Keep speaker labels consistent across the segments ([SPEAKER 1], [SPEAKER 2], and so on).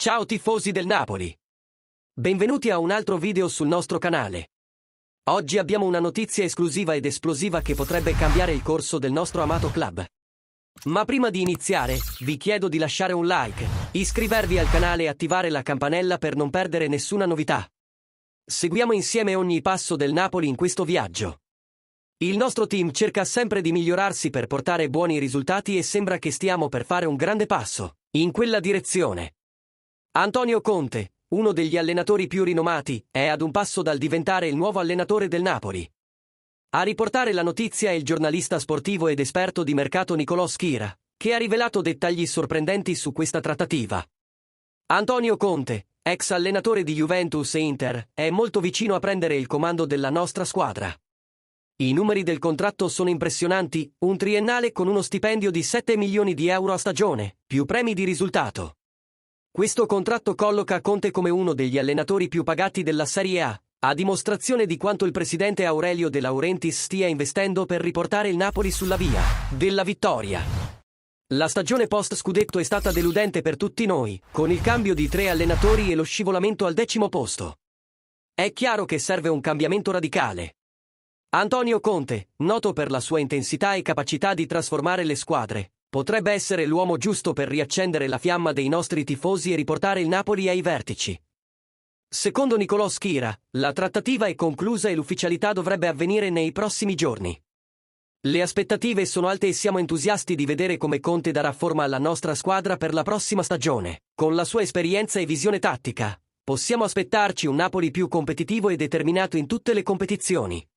[SPEAKER 1] Ciao tifosi del Napoli! Benvenuti a un altro video sul nostro canale. Oggi abbiamo una notizia esclusiva ed esplosiva che potrebbe cambiare il corso del nostro amato club. Ma prima di iniziare, vi chiedo di lasciare un like, iscrivervi al canale e attivare la campanella per non perdere nessuna novità. Seguiamo insieme ogni passo del Napoli in questo viaggio. Il nostro team cerca sempre di migliorarsi per portare buoni risultati e sembra che stiamo per fare un grande passo in quella direzione. Antonio Conte, uno degli allenatori più rinomati, è ad un passo dal diventare il nuovo allenatore del Napoli. A riportare la notizia è il giornalista sportivo ed esperto di mercato Nicolò Schira, che ha rivelato dettagli sorprendenti su questa trattativa. Antonio Conte, ex allenatore di Juventus e Inter, è molto vicino a prendere il comando della nostra squadra. I numeri del contratto sono impressionanti, un triennale con uno stipendio di 7 milioni di euro a stagione, più premi di risultato. Questo contratto colloca Conte come uno degli allenatori più pagati della Serie A dimostrazione di quanto il presidente Aurelio De Laurentiis stia investendo per riportare il Napoli sulla via della vittoria. La stagione post-scudetto è stata deludente per tutti noi, con il cambio di 3 allenatori e lo scivolamento al 10° posto. È chiaro che serve un cambiamento radicale. Antonio Conte, noto per la sua intensità e capacità di trasformare le squadre, potrebbe essere l'uomo giusto per riaccendere la fiamma dei nostri tifosi e riportare il Napoli ai vertici. Secondo Nicolò Schira, la trattativa è conclusa e l'ufficialità dovrebbe avvenire nei prossimi giorni. Le aspettative sono alte e siamo entusiasti di vedere come Conte darà forma alla nostra squadra per la prossima stagione. Con la sua esperienza e visione tattica, possiamo aspettarci un Napoli più competitivo e determinato in tutte le competizioni.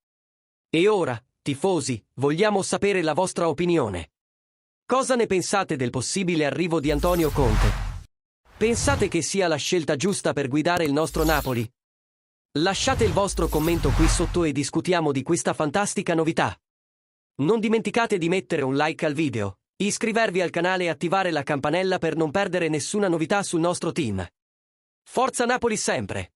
[SPEAKER 1] E ora, tifosi, vogliamo sapere la vostra opinione. Cosa ne pensate del possibile arrivo di Antonio Conte? Pensate che sia la scelta giusta per guidare il nostro Napoli? Lasciate il vostro commento qui sotto e discutiamo di questa fantastica novità. Non dimenticate di mettere un like al video, iscrivervi al canale e attivare la campanella per non perdere nessuna novità sul nostro team. Forza Napoli sempre!